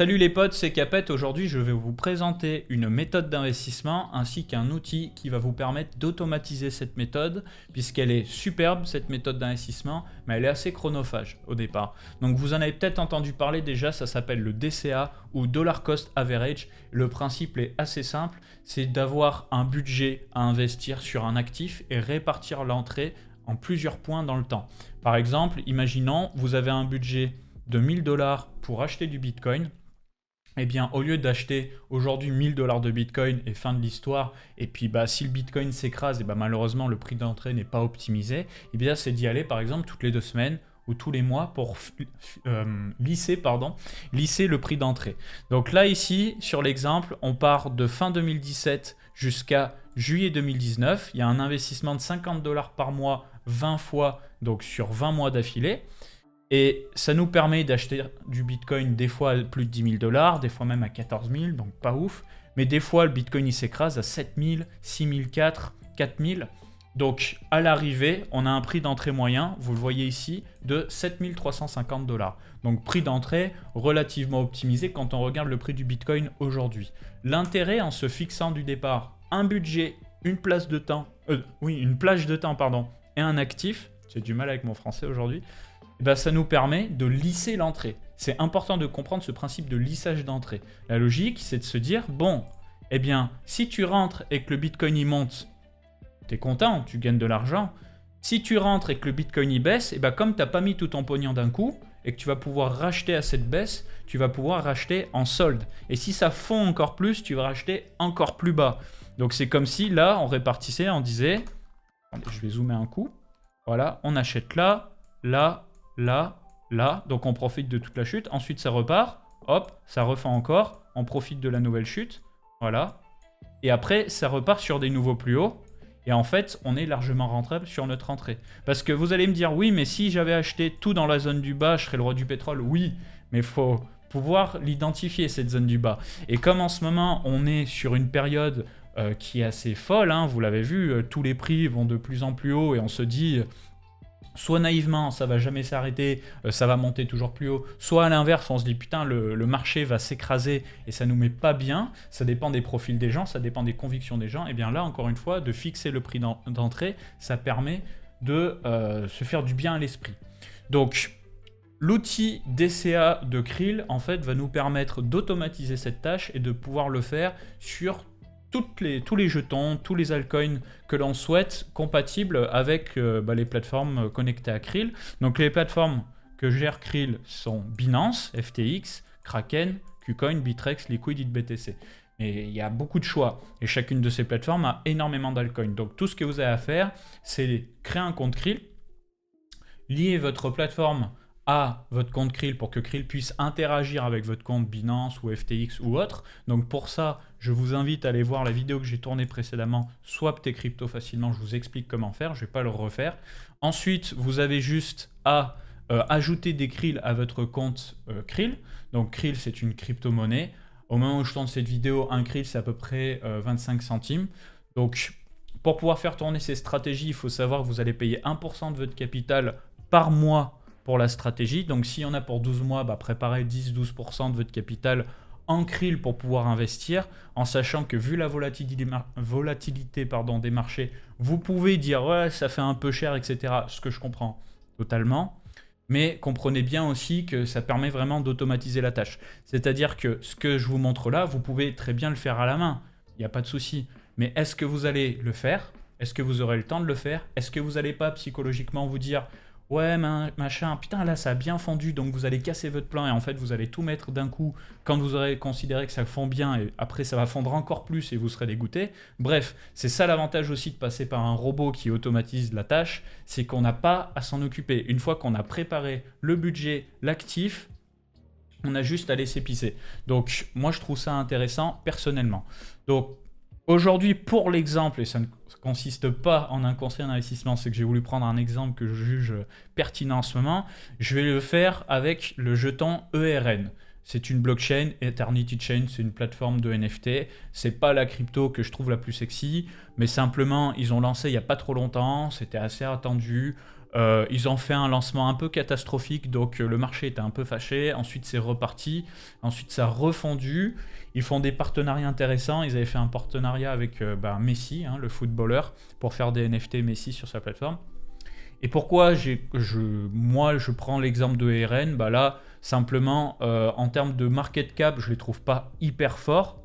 Salut les potes, c'est Capet. Aujourd'hui, je vais vous présenter une méthode d'investissement ainsi qu'un outil qui va vous permettre d'automatiser cette méthode puisqu'elle est superbe, cette méthode d'investissement, mais elle est assez chronophage au départ. Donc vous en avez peut-être entendu parler déjà, ça s'appelle le DCA ou Dollar Cost Average. Le principe est assez simple, c'est d'avoir un budget à investir sur un actif et répartir l'entrée en plusieurs points dans le temps. Par exemple, imaginons, vous avez un budget de 1000 $ pour acheter du Bitcoin. Eh bien, au lieu d'acheter aujourd'hui 1000 $ de Bitcoin et fin de l'histoire, et puis si le Bitcoin s'écrase, et malheureusement le prix d'entrée n'est pas optimisé, eh bien c'est d'y aller par exemple toutes les 2 semaines ou tous les mois pour lisser le prix d'entrée. Donc là ici, sur l'exemple, on part de fin 2017 jusqu'à juillet 2019. Il y a un investissement de 50 $ par mois, 20 fois, donc sur 20 mois d'affilée. Et ça nous permet d'acheter du Bitcoin des fois à plus de 10 000 $, des fois même à 14 000, donc pas ouf. Mais des fois, le Bitcoin il s'écrase à 7 000, 6 400, 4 000. Donc à l'arrivée, on a un prix d'entrée moyen, vous le voyez ici, de 7 350 $. Donc prix d'entrée relativement optimisé quand on regarde le prix du Bitcoin aujourd'hui. L'intérêt en se fixant du départ un budget, une plage de temps, et un actif, j'ai du mal avec mon français aujourd'hui, ça nous permet de lisser l'entrée. C'est important de comprendre ce principe de lissage d'entrée. La logique, c'est de se dire, si tu rentres et que le Bitcoin y monte, tu es content, tu gagnes de l'argent. Si tu rentres et que le Bitcoin y baisse, comme tu n'as pas mis tout ton pognon d'un coup et que tu vas pouvoir racheter à cette baisse, tu vas pouvoir racheter en solde. Et si ça fond encore plus, tu vas racheter encore plus bas. Donc c'est comme si là, on répartissait, on disait, je vais zoomer un coup, voilà, on achète là, là, là, donc on profite de toute la chute, ensuite ça repart, hop, ça refait encore, on profite de la nouvelle chute, voilà, et après ça repart sur des nouveaux plus hauts, et en fait on est largement rentable sur notre entrée. Parce que vous allez me dire, oui mais si j'avais acheté tout dans la zone du bas, je serais le roi du pétrole, oui, mais il faut pouvoir l'identifier cette zone du bas. Et comme en ce moment on est sur une période qui est assez folle, hein, vous l'avez vu, tous les prix vont de plus en plus haut et on se dit... Soit naïvement, ça va jamais s'arrêter, ça va monter toujours plus haut. Soit à l'inverse, on se dit putain, le marché va s'écraser et ça nous met pas bien. Ça dépend des profils des gens, ça dépend des convictions des gens. Et bien là, encore une fois, de fixer le prix d'entrée, ça permet de se faire du bien à l'esprit. Donc, l'outil DCA de Krill, en fait, va nous permettre d'automatiser cette tâche et de pouvoir le faire sur tous les jetons, tous les altcoins que l'on souhaite compatibles avec les plateformes connectées à Krill. Donc les plateformes que gère Krill sont Binance, FTX, Kraken, KuCoin, Bittrex, Liquid, BTC. Et il y a beaucoup de choix et chacune de ces plateformes a énormément d'altcoins. Donc tout ce que vous avez à faire, c'est créer un compte Krill, lier votre plateforme à votre compte Krill pour que Krill puisse interagir avec votre compte Binance ou FTX ou autre. Donc pour ça, je vous invite à aller voir la vidéo que j'ai tournée précédemment, Swap tes cryptos facilement, je vous explique comment faire, je ne vais pas le refaire. Ensuite, vous avez juste à ajouter des Krill à votre compte Krill. Donc Krill, c'est une crypto-monnaie. Au moment où je tourne cette vidéo, un Krill, c'est à peu près 25 centimes. Donc pour pouvoir faire tourner ces stratégies, il faut savoir que vous allez payer 1% de votre capital par mois pour la stratégie. Donc si on a pour 12 mois, préparez 10-12% de votre capital en Krill pour pouvoir investir, en sachant que vu la volatilité des marchés, vous pouvez dire ouais ça fait un peu cher, etc. Ce que je comprends totalement. Mais comprenez bien aussi que ça permet vraiment d'automatiser la tâche. C'est-à-dire que ce que je vous montre là, vous pouvez très bien le faire à la main. Il n'y a pas de souci. Mais est-ce que vous allez le faire? Est-ce que vous aurez le temps de le faire? Est-ce que vous n'allez pas psychologiquement vous dire ouais, machin, putain, là, ça a bien fondu, donc vous allez casser votre plan et en fait, vous allez tout mettre d'un coup quand vous aurez considéré que ça fond bien et après, ça va fondre encore plus et vous serez dégoûté. Bref, c'est ça l'avantage aussi de passer par un robot qui automatise la tâche, c'est qu'on n'a pas à s'en occuper. Une fois qu'on a préparé le budget, l'actif, on a juste à laisser pisser. Donc, moi, je trouve ça intéressant personnellement. Donc, aujourd'hui, pour l'exemple, et ça ne consiste pas en un conseil d'investissement, c'est que j'ai voulu prendre un exemple que je juge pertinent en ce moment, je vais le faire avec le jeton ERN. C'est une blockchain, Eternity Chain, c'est une plateforme de NFT. C'est pas la crypto que je trouve la plus sexy, mais simplement, ils ont lancé il n'y a pas trop longtemps, c'était assez attendu. Ils ont fait un lancement un peu catastrophique, donc le marché était un peu fâché. Ensuite, c'est reparti. Ensuite, ça a refondu. Ils font des partenariats intéressants. Ils avaient fait un partenariat avec Messi, hein, le footballeur, pour faire des NFT Messi sur sa plateforme. Et pourquoi moi, je prends l'exemple de RN, bah là, simplement, en termes de market cap, je ne les trouve pas hyper forts.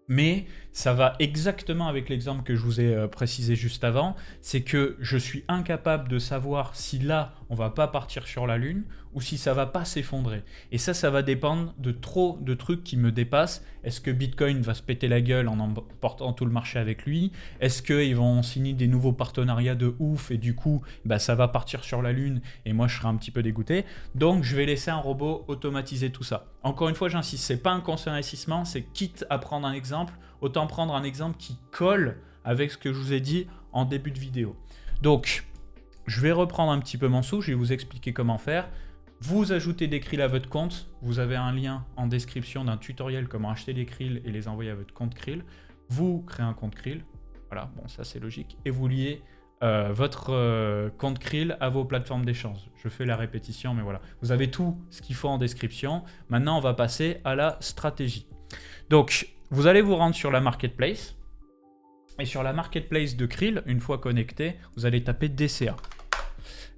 Mais ça va exactement avec l'exemple que je vous ai précisé juste avant, c'est que je suis incapable de savoir si là, on va pas partir sur la Lune ou si ça va pas s'effondrer. Et ça va dépendre de trop de trucs qui me dépassent. Est-ce que Bitcoin va se péter la gueule en emportant tout le marché avec lui? Est-ce qu'ils vont signer des nouveaux partenariats de ouf et du coup, bah, ça va partir sur la Lune et moi, je serai un petit peu dégoûté. Donc, je vais laisser un robot automatiser tout ça. Encore une fois, j'insiste, c'est pas un conseil d'investissement, c'est quitte à prendre un exemple, autant prendre un exemple qui colle avec ce que je vous ai dit en début de vidéo. Donc, je vais reprendre un petit peu mon sou, je vais vous expliquer comment faire. Vous ajoutez des Krill à votre compte, vous avez un lien en description d'un tutoriel comment acheter des Krill et les envoyer à votre compte Krill. Vous créez un compte Krill, voilà, bon ça c'est logique, et vous liez votre compte Krill à vos plateformes d'échange. Je fais la répétition, mais voilà. Vous avez tout ce qu'il faut en description. Maintenant, on va passer à la stratégie. Donc, vous allez vous rendre sur la marketplace. Et sur la marketplace de Krill, une fois connecté, vous allez taper DCA.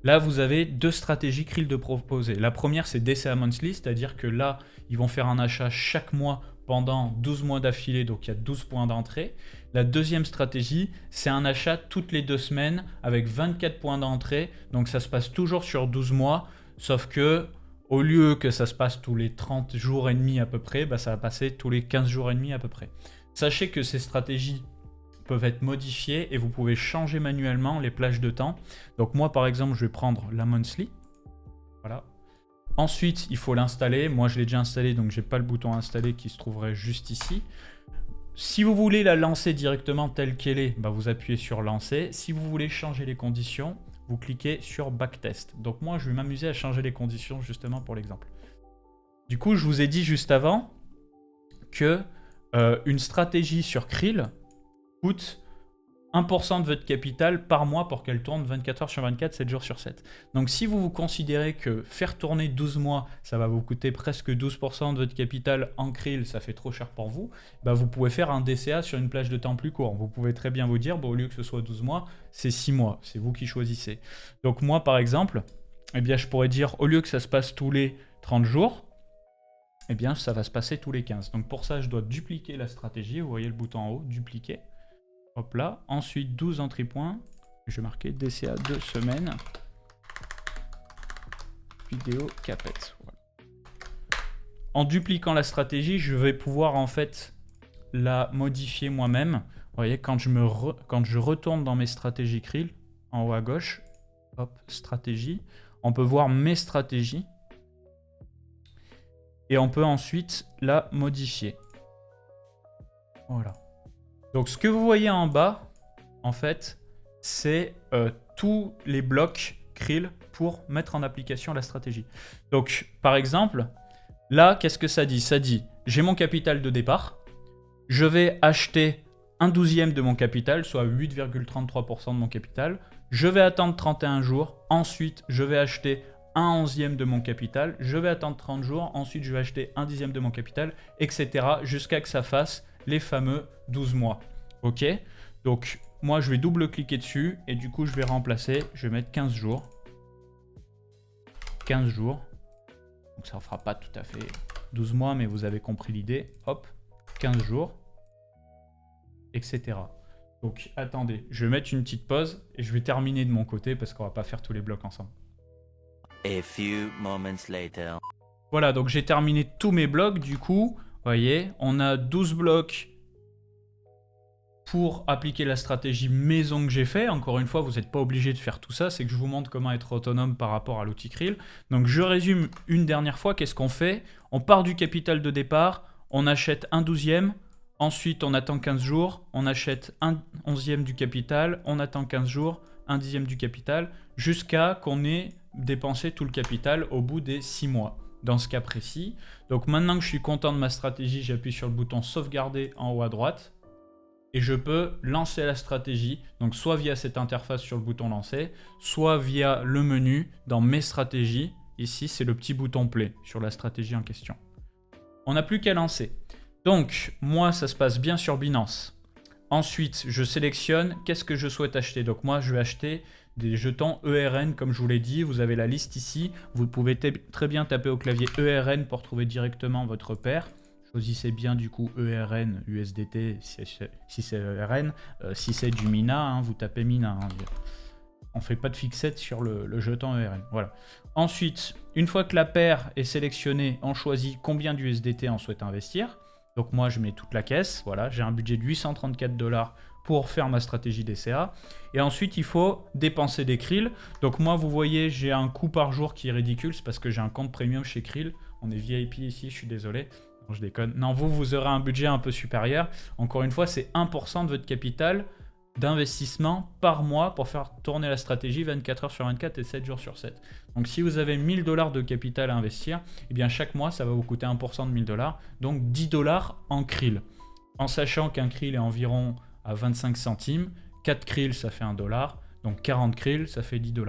Là, vous avez deux stratégies Krill de proposer. La première, c'est DCA Monthly, c'est-à-dire que là, ils vont faire un achat chaque mois pendant 12 mois d'affilée, donc il y a 12 points d'entrée. La deuxième stratégie, c'est un achat toutes les 2 semaines avec 24 points d'entrée. Donc ça se passe toujours sur 12 mois, sauf que au lieu que ça se passe tous les 30 jours et demi à peu près, bah, ça va passer tous les 15 jours et demi à peu près. Sachez que ces stratégies peuvent être modifiées et vous pouvez changer manuellement les plages de temps. Donc moi par exemple, je vais prendre la monthly. Voilà. Ensuite, il faut l'installer. Moi, je l'ai déjà installé, donc je n'ai pas le bouton installer qui se trouverait juste ici. Si vous voulez la lancer directement telle qu'elle est, bah vous appuyez sur lancer. Si vous voulez changer les conditions, vous cliquez sur backtest. Donc moi, je vais m'amuser à changer les conditions justement pour l'exemple. Du coup, je vous ai dit juste avant que une stratégie sur Krill coûte 1% de votre capital par mois pour qu'elle tourne 24 heures sur 24, 7 jours sur 7. Donc si vous considérez que faire tourner 12 mois, ça va vous coûter presque 12% de votre capital en Krill, ça fait trop cher pour vous, bah vous pouvez faire un DCA sur une plage de temps plus court. Vous pouvez très bien vous dire, bon, au lieu que ce soit 12 mois, c'est 6 mois. C'est vous qui choisissez. Donc moi, par exemple, eh bien, je pourrais dire, au lieu que ça se passe tous les 30 jours, eh bien, ça va se passer tous les 15. Donc pour ça, je dois dupliquer la stratégie. Vous voyez le bouton en haut, dupliquer. Hop là, ensuite 12 entrées points, je vais marquer DCA 2 semaines, vidéo CAPEX. Voilà. En dupliquant la stratégie, je vais pouvoir en fait la modifier moi-même. Vous voyez, quand je retourne dans mes stratégies Krill, en haut à gauche, hop, stratégie, on peut voir mes stratégies et on peut ensuite la modifier. Voilà. Donc ce que vous voyez en bas, en fait, c'est tous les blocs Krill pour mettre en application la stratégie. Donc par exemple, là, qu'est-ce que ça dit? Ça dit, j'ai mon capital de départ, je vais acheter 1/12e de mon capital, soit 8,33% de mon capital, je vais attendre 31 jours, ensuite je vais acheter 1/11e de mon capital, je vais attendre 30 jours, ensuite je vais acheter 1/10e de mon capital, etc. jusqu'à que ça fasse les fameux 12 mois. Ok, donc moi je vais double-cliquer dessus et du coup je vais remplacer, je vais mettre 15 jours. 15 jours. Donc ça ne fera pas tout à fait 12 mois, mais vous avez compris l'idée. Hop, 15 jours, etc. Donc attendez, je vais mettre une petite pause et je vais terminer de mon côté parce qu'on va pas faire tous les blocs ensemble. A few moments later. Voilà, donc j'ai terminé tous mes blocs du coup. Vous voyez, on a 12 blocs pour appliquer la stratégie maison que j'ai fait. Encore une fois, vous n'êtes pas obligé de faire tout ça, c'est que je vous montre comment être autonome par rapport à l'outil Krill. Donc je résume une dernière fois, qu'est-ce qu'on fait? On part du capital de départ, on achète 1/12e, ensuite on attend 15 jours, on achète 1/11e du capital, on attend 15 jours, 1/10e du capital, jusqu'à qu'on ait dépensé tout le capital au bout des 6 mois. Dans ce cas précis. Donc maintenant que je suis content de ma stratégie, j'appuie sur le bouton sauvegarder en haut à droite. et je peux lancer la stratégie, donc soit via cette interface sur le bouton lancer, soit via le menu dans mes stratégies. Ici, c'est le petit bouton play sur la stratégie en question. On n'a plus qu'à lancer. Donc, moi, ça se passe bien sur Binance. Ensuite, je sélectionne qu'est-ce que je souhaite acheter. Donc moi, je vais acheter des jetons ERN, comme je vous l'ai dit. Vous avez la liste ici. Vous pouvez très bien taper au clavier ERN pour trouver directement votre paire. Choisissez bien du coup ERN, USDT, si c'est ERN. Si c'est du Mina, hein, vous tapez Mina. Hein. On ne fait pas de fixette sur le jeton ERN. Voilà. Ensuite, une fois que la paire est sélectionnée, on choisit combien d'USDT on souhaite investir. Donc moi, je mets toute la caisse. Voilà, j'ai un budget de 834 $ pour faire ma stratégie DCA. Et ensuite, il faut dépenser des Krill. Donc moi, vous voyez, j'ai un coût par jour qui est ridicule. C'est parce que j'ai un compte premium chez Krill. On est VIP ici, je suis désolé. Non, je déconne. Non, vous aurez un budget un peu supérieur. Encore une fois, c'est 1% de votre capital d'investissement par mois pour faire tourner la stratégie 24 heures sur 24 et 7 jours sur 7. Donc si vous avez 1000 $ de capital à investir, eh bien chaque mois ça va vous coûter 1% de 1000 $, donc 10 $ en krill. En sachant qu'un krill est environ à 25 centimes, 4 krill ça fait 1 $, donc 40 krill ça fait 10 $.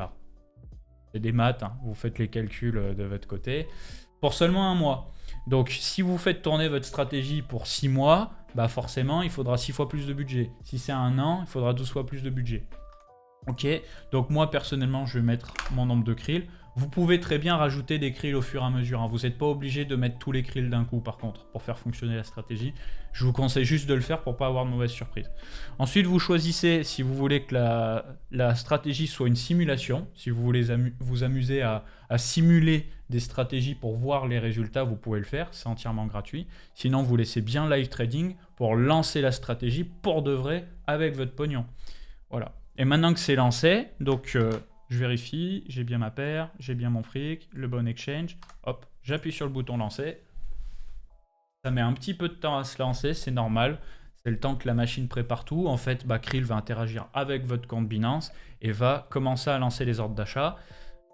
C'est des maths, hein. Vous faites les calculs de votre côté. Pour seulement un mois. Donc si vous faites tourner votre stratégie pour 6 mois, bah forcément il faudra 6 fois plus de budget. Si c'est un an, il faudra 12 fois plus de budget. Ok, donc moi personnellement je vais mettre mon nombre de krills. Vous pouvez très bien rajouter des krills au fur et à mesure, hein. Vous n'êtes pas obligé de mettre tous les krills d'un coup par contre pour faire fonctionner la stratégie. Je vous conseille juste de le faire pour ne pas avoir de mauvaises surprises. Ensuite vous choisissez si vous voulez que la stratégie soit une simulation. Si vous voulez vous amuser à simuler des stratégies pour voir les résultats, vous pouvez le faire, c'est entièrement gratuit. Sinon vous laissez bien live trading pour lancer la stratégie pour de vrai avec votre pognon. Voilà. Et maintenant que c'est lancé, donc je vérifie, j'ai bien ma paire, j'ai bien mon fric, le bon exchange. Hop, j'appuie sur le bouton lancer. Ça met un petit peu de temps à se lancer, c'est normal. C'est le temps que la machine prépare tout. En fait, Krill va interagir avec votre compte Binance et va commencer à lancer les ordres d'achat.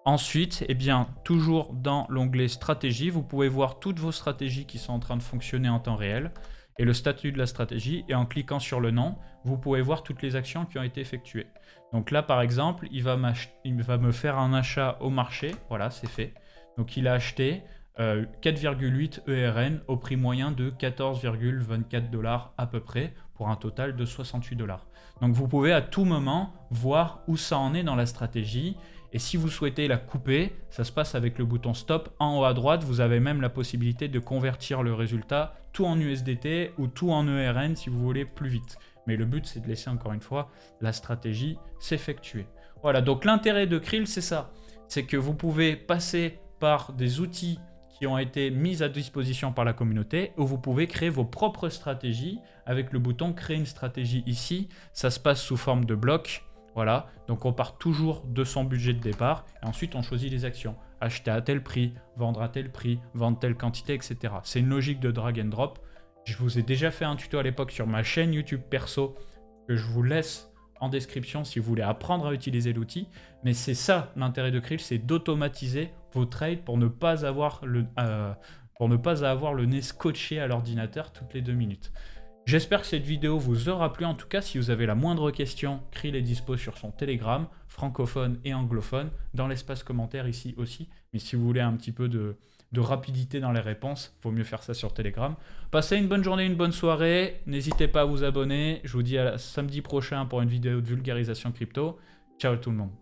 Ensuite, eh bien, toujours dans l'onglet stratégie, vous pouvez voir toutes vos stratégies qui sont en train de fonctionner en temps réel et le statut de la stratégie. Et en cliquant sur le nom, vous pouvez voir toutes les actions qui ont été effectuées. Donc là, par exemple, il va me faire un achat au marché. Voilà, c'est fait. Donc il a acheté 4,8 ERN au prix moyen de 14,24 $ à peu près pour un total de 68 $. Donc vous pouvez à tout moment voir où ça en est dans la stratégie. Et si vous souhaitez la couper, ça se passe avec le bouton stop en haut à droite. Vous avez même la possibilité de convertir le résultat tout en USDT ou tout en ERN si vous voulez plus vite. Mais le but, c'est de laisser encore une fois la stratégie s'effectuer. Voilà, donc l'intérêt de Krill, c'est ça. C'est que vous pouvez passer par des outils qui ont été mis à disposition par la communauté où vous pouvez créer vos propres stratégies avec le bouton créer une stratégie ici. Ça se passe sous forme de bloc. Voilà, donc on part toujours de son budget de départ et ensuite on choisit les actions. Acheter à tel prix, vendre à tel prix, vendre telle quantité, etc. C'est une logique de drag and drop. Je vous ai déjà fait un tuto à l'époque sur ma chaîne YouTube perso que je vous laisse en description si vous voulez apprendre à utiliser l'outil. Mais c'est ça l'intérêt de Krill, c'est d'automatiser vos trades pour ne pas avoir le nez scotché à l'ordinateur toutes les 2 minutes. J'espère que cette vidéo vous aura plu. En tout cas, si vous avez la moindre question, Krill est dispo sur son Telegram, francophone et anglophone, dans l'espace commentaire ici aussi. Mais si vous voulez un petit peu de rapidité dans les réponses, il vaut mieux faire ça sur Telegram. Passez une bonne journée, une bonne soirée. N'hésitez pas à vous abonner. Je vous dis à samedi prochain pour une vidéo de vulgarisation crypto. Ciao tout le monde.